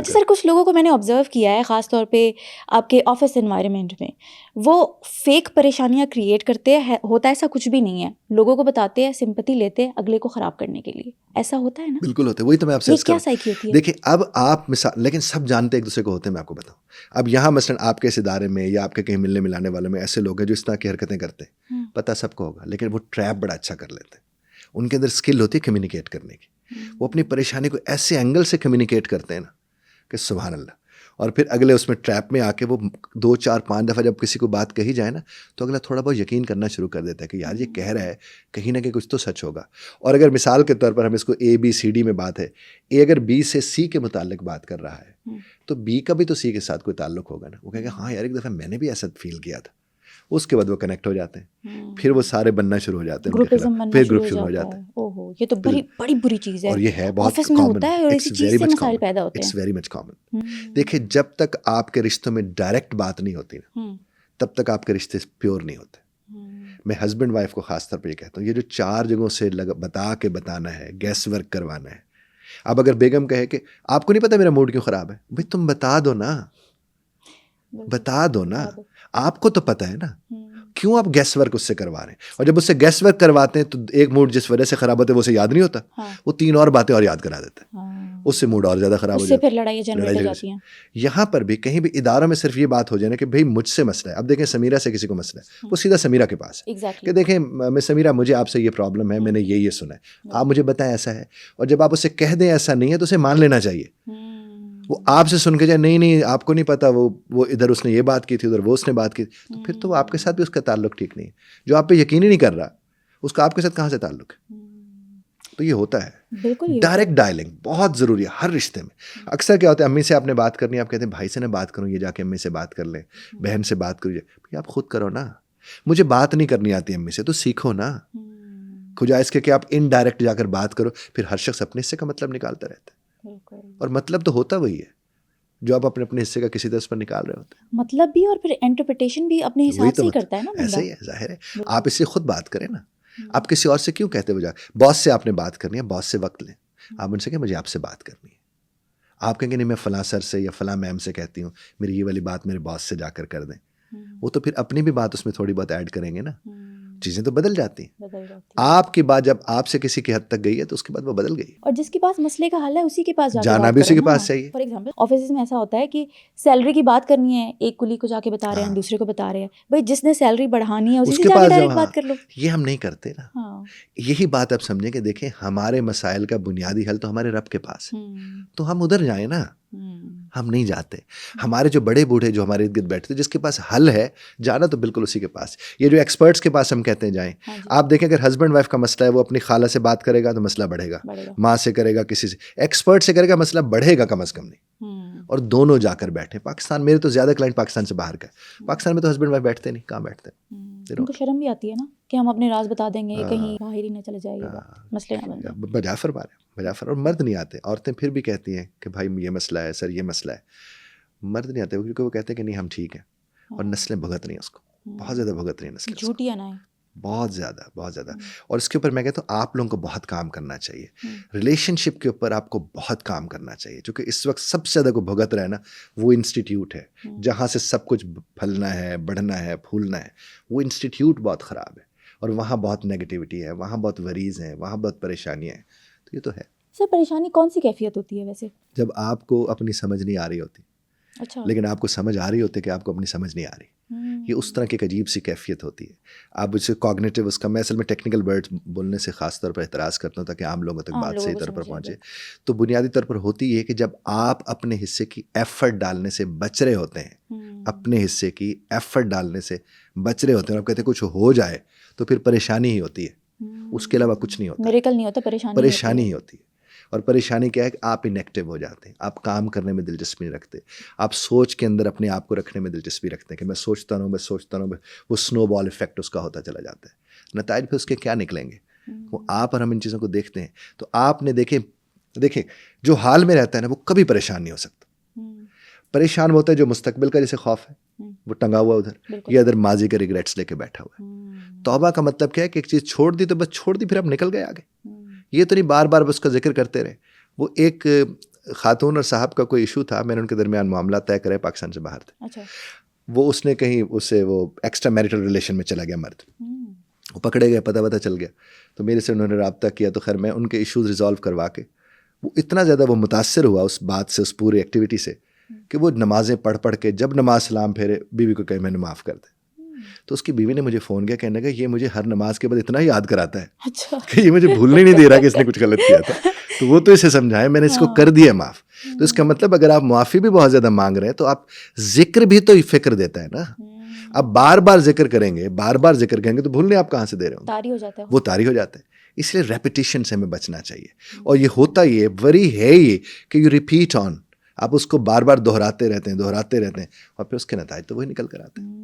اچھا سر، کچھ لوگوں کو میں نے آبزرو کیا ہے خاص طور پہ آپ کے آفس انوائرمنٹ میں، وہ فیک پریشانیاں کریٹ کرتے ہیں، ہوتا ایسا کچھ بھی نہیں ہے، لوگوں کو بتاتے ہیں، سمپتی لیتے ہیں اگلے کو خراب کرنے کے لیے، ایسا ہوتا ہے نا؟ بالکل ہوتا ہے، وہی تو میں آپ سے یہ عرض کیا کروں. سائیکی ہوتی ہے؟ دیکھیں اب آپ مثال، لیکن سب جانتے ایک دوسرے کو ہوتے ہیں. میں آپ کو بتاؤں، اب یہاں مثلاً آپ کے اس ادارے میں یا آپ کے کہیں ملنے ملانے والوں میں ایسے لوگ ہیں جو اس طرح کی حرکتیں کرتے ہیں، پتہ سب کو ہوگا، لیکن وہ ٹریپ بڑا اچھا کر لیتے ہیں. ان کے اندر اسکل ہوتی ہے کمیونیکیٹ کرنے کی. وہ اپنی پریشانی کو ایسے اینگل سے کمیونیکیٹ کرتے ہیں نا کہ سبحان اللہ. اور پھر اگلے اس میں ٹریپ میں آ کے وہ 2 4 5 دفعہ جب کسی کو بات کہی جائے نا تو اگلا تھوڑا بہت یقین کرنا شروع کر دیتا ہے کہ یار یہ کہہ رہا ہے کہیں نہ کہیں کچھ تو سچ ہوگا. اور اگر مثال کے طور پر ہم اس کو ABCD میں بات ہے، اے اگر B سے C کے متعلق بات کر رہا ہے تو B کا بھی تو C کے ساتھ کوئی تعلق ہوگا نا. وہ کہے گا ہاں یار ایک دفعہ میں نے بھی ایسا فیل کیا تھا. اس کے بعد وہ کنیکٹ ہو جاتے ہیں، پھر وہ سارے بننا شروع ہو جاتے ہیں، ان کے خلاف پھر گروپ شروع ہو جاتا ہے. اوہو، یہ تو بڑی بری چیز ہے، اور یہ ہے بہت آفس میں کامن، ہوتا ہے اور اٹس اسی ویری چیز سے مچ مسائل کامن، پیدا ہوتے ہیں. It's very much common. دیکھیں جب تک آپ کے رشتوں میں ڈائریکٹ بات نہیں ہوتی نا تب تک آپ کے رشتے پیور نہیں ہوتے. میں ہسبینڈ وائف کو خاص طور پہ یہ کہتا ہوں، یہ جو 4 جگہوں سے بتا کے بتانا ہے، گیس ورک کروانا ہے. اب اگر بیگم کہے کہ آپ کو نہیں پتا میرا موڈ کیوں خراب ہے، بھائی تم بتا دو نا، بتا دو نا، آپ کو تو پتہ ہے نا، کیوں آپ گیس ورک اس سے کروا رہے ہیں. اور جب اس سے گیس ورک کرواتے ہیں تو ایک موڈ جس وجہ سے خراب ہوتا ہے وہ اسے یاد نہیں ہوتا، وہ 3 اور باتیں اور یاد کرا دیتا ہے، اس سے موڈ اور زیادہ خراب ہو اس سے جاتا ہے، پھر لڑائی جنریٹ ہو جاتی ہیں. یہاں پر بھی کہیں بھی اداروں میں صرف یہ بات ہو جائے نا کہ بھائی مجھ سے مسئلہ ہے. اب دیکھیں سمیرہ سے کسی کو مسئلہ ہے، وہ سیدھا سمیرہ کے پاس ہے کہ دیکھیں میں سمیرہ مجھے آپ سے یہ پرابلم ہے، میں نے یہ سنا ہے، آپ مجھے بتائیں ایسا ہے. اور جب آپ اسے کہہ دیں ایسا نہیں ہے تو اسے مان لینا چاہیے. وہ آپ سے سن کے جائے نہیں آپ کو نہیں پتا، وہ ادھر اس نے یہ بات کی تھی، ادھر وہ اس نے بات کی، تو پھر تو وہ آپ کے ساتھ بھی اس کا تعلق ٹھیک نہیں ہے. جو آپ پہ یقین ہی نہیں کر رہا اس کا آپ کے ساتھ کہاں سے تعلق ہے. تو یہ ہوتا ہے ڈائریکٹ ڈائلنگ بہت ضروری ہے ہر رشتے میں. اکثر کیا ہوتا ہے امی سے آپ نے بات کرنی ہے، آپ کہتے ہیں بھائی سے نہ بات کروں، یہ جا کے امی سے بات کر لیں، بہن سے بات کرو. بھائی آپ خود کرو نا، مجھے بات نہیں کرنی آتی امی سے تو سیکھو نا. کھجا اس کے کہ آپ انڈائریکٹ جا کر بات کرو. پھر ہر شخص اپنے حصے کا مطلب نکالتا رہتا ہے، اور مطلب تو ہوتا وہی ہے جو آپ اپنے حصے کا کسی طرح پر نکال رہے ہوتے ہیں. مطلب بھی اور پھر انٹرپریٹیشن بھی اپنے حساب سے ہی کرتا ہے نا بندہ. ایسا ہی ہے، ظاہر ہے. آپ اس سے خود بات کریں نا، آپ کسی اور سے کیوں کہتے ہو؟ باس سے آپ نے بات کرنی ہے، باس سے وقت لیں، آپ ان سے کہیں مجھے آپ سے بات کرنی ہے. آپ کہیں گے نہیں میں فلاں سر سے یا فلاں میم سے کہتی ہوں، میری یہ والی بات میرے باس سے جا کر دیں. وہ تو پھر اپنی بھی بات اس میں تھوڑی بہت ایڈ کریں گے نا. چیزیں تو بدل جاتی ہیں. آپ کی بات جب آپ سے کسی کی حد تک گئی ہے تو اس کے بعد وہ بدل گئی، اور جس کے پاس مسئلے کا حل ہے اسی کے پاس جانا بھی اسی کے پاس چاہیے. فار ایگزامپل آفیسز میں ایسا ہوتا ہے کہ سیلری کی بات کرنی ہے، ایک کلی کو جا کے بتا رہے ہیں، دوسرے کو بتا رہے ہیں، بھائی جس نے سیلری بڑھانی ہے اسی سے جا کے ڈائریکٹ بات کر لو. یہ ہم نہیں کرتے نا. یہی بات آپ سمجھیں کہ دیکھیں ہمارے مسائل کا بنیادی حل تو ہمارے رب کے پاس ہے، تو ہم ادھر جائیں نا. ہم نہیں جاتے. ہمارے جو بڑے بوڑھے جو ہمارے ارد گرد بیٹھتے جس کے پاس حل ہے، جانا تو بالکل اسی کے پاس. یہ جو ایکسپرٹس کے پاس ہم کہتے ہیں جائیں، آپ دیکھیں اگر ہسبینڈ وائف کا مسئلہ ہے وہ اپنی خالہ سے بات کرے گا تو مسئلہ بڑھے گا، ماں سے کرے گا، کسی سے ایکسپرٹ سے کرے گا مسئلہ بڑھے گا کم از کم نہیں. اور دونوں جا کر بیٹھے. پاکستان میرے تو زیادہ کلائنٹ پاکستان سے باہر کا ہے، پاکستان میں تو ہسبینڈ وائف بیٹھتے نہیں. کہاں بیٹھتے ہیں؟ ان کو شرم بھی آتی ہے نا کہ ہم اپنے راز بتا دیں گے، کہیں باہر ہی نہ چلے جائے گا، مسئلے نہ بن جائیں. بجافر اور مرد نہیں آتے. عورتیں پھر بھی کہتی ہیں کہ بھائی یہ مسئلہ ہے سر، یہ مسئلہ ہے. مرد نہیں آتے کیونکہ وہ کہتے ہیں کہ نہیں ہم ٹھیک ہیں. اور نسلیں بھگت رہی ہیں اس کو، بہت زیادہ بھگت رہی ہیں نسلیں، جھوٹیاں نہ بہت زیادہ. اور اس کے اوپر میں کہتا ہوں آپ لوگوں کو بہت کام کرنا چاہیے. ریلیشن شپ کے اوپر آپ کو بہت کام کرنا چاہیے، چونکہ اس وقت سب سے زیادہ کو بھگت رہا ہے نا وہ انسٹیٹیوٹ ہے جہاں سے سب کچھ پھلنا ہے، بڑھنا ہے، پھولنا ہے. وہ انسٹیٹیوٹ بہت خراب ہے اور وہاں بہت نیگیٹیوٹی ہے، وہاں بہت وریز ہیں، وہاں بہت پریشانیاں ہیں. تو یہ تو ہے. سر پریشانی کون سی کیفیت ہوتی ہے ویسے؟ جب آپ کو اپنی سمجھ نہیں آ رہی ہوتی، لیکن آپ کو سمجھ آ رہی ہوتی ہے کہ آپ کو اپنی سمجھ نہیں آ رہی. یہ اس طرح کی ایک عجیب سی کیفیت ہوتی ہے. آپ اسے کوگنیٹیو، اس کا میں اصل میں ٹیکنیکل ورڈ بولنے سے خاص طور پر اعتراض کرتا ہوں تاکہ عام لوگوں تک بات صحیح طور پر پہنچے. تو بنیادی طور پر ہوتی یہ کہ جب آپ اپنے حصے کی ایفرٹ ڈالنے سے بچ رہے ہوتے ہیں، اپنے حصے کی ایفرٹ ڈالنے سے بچ رہے ہوتے ہیں اور آپ کہتے ہیں کچھ ہو جائے تو پھر پریشانی ہی ہوتی ہے، اس کے علاوہ کچھ نہیں ہوتا. میریکل نہیں ہوتا، پریشانی ہی ہوتی ہے. اور پریشانی کیا ہے کہ آپ انیکٹیو ہو جاتے ہیں، آپ کام کرنے میں دلچسپی نہیں رکھتے، آپ سوچ کے اندر اپنے آپ کو رکھنے میں دلچسپی رکھتے ہیں کہ میں سوچتا رہوں، وہ سنو بال ایفیکٹ اس کا ہوتا چلا جاتا ہے. نتائج پھر اس کے کیا نکلیں گے؟ وہ آپ اور ہم ان چیزوں کو دیکھتے ہیں. تو آپ نے دیکھیں جو حال میں رہتا ہے نا وہ کبھی پریشان نہیں ہو سکتا. پریشان ہوتا ہے جو مستقبل کا جیسے خوف ہے، وہ ٹنگا ہوا ادھر، یا ادھر ماضی کے ریگریٹس لے کے بیٹھا ہوا ہے. توبہ کا مطلب کیا ہے کہ ایک چیز چھوڑ دی تو بس چھوڑ دی، پھر اب نکل گئے آگے. یہ تو نہیں بار بار اس کا ذکر کرتے رہے. وہ ایک خاتون اور صاحب کا کوئی ایشو تھا, میں نے ان کے درمیان معاملہ طے کرے, پاکستان سے باہر تھے. اچھا. وہ اس نے کہیں اس سے وہ ایکسٹرا میریٹل ریلیشن میں چلا گیا مرد, وہ پکڑے گئے, پتہ چل گیا, تو میرے سے انہوں نے رابطہ کیا, تو خیر میں ان کے ایشوز ریزالو کروا کے, وہ اتنا زیادہ وہ متاثر ہوا اس بات سے, اس پوری ایکٹیویٹی سے, کہ وہ نمازیں پڑھ کے جب نماز سلام پھیرے بیوی کو کہے میں نے معاف کر دے. تو اس کی بیوی نے مجھے فون کیا, کہنے لگا یہ مجھے ہر نماز کے بعد اتنا یاد کراتا ہے کہ یہ مجھے بھولنے نہیں دے رہا کہ اس نے کچھ غلط کیا تھا. تو وہ تو اسے سمجھائے, میں نے اس کو کر دیا معاف. تو اس کا مطلب اگر آپ معافی بھی بہت زیادہ مانگ رہے ہیں تو آپ ذکر بھی تو فکر دیتا ہے نا. آپ بار بار ذکر کریں گے, بار بار ذکر کریں گے تو بھولنے آپ کہاں سے دے رہے ہوں, طاری ہو جاتا ہے, وہ طاری ہو جاتا ہے. اس لیے ریپیٹیشن سے ہمیں بچنا چاہیے. اور یہ ہوتا یہ وری ہے یہ کہ یو ریپیٹ آن, آپ اس کو بار بار دہراتے رہتے ہیں اور پھر اس کے نتائج تو وہی نکل کر آتے ہیں.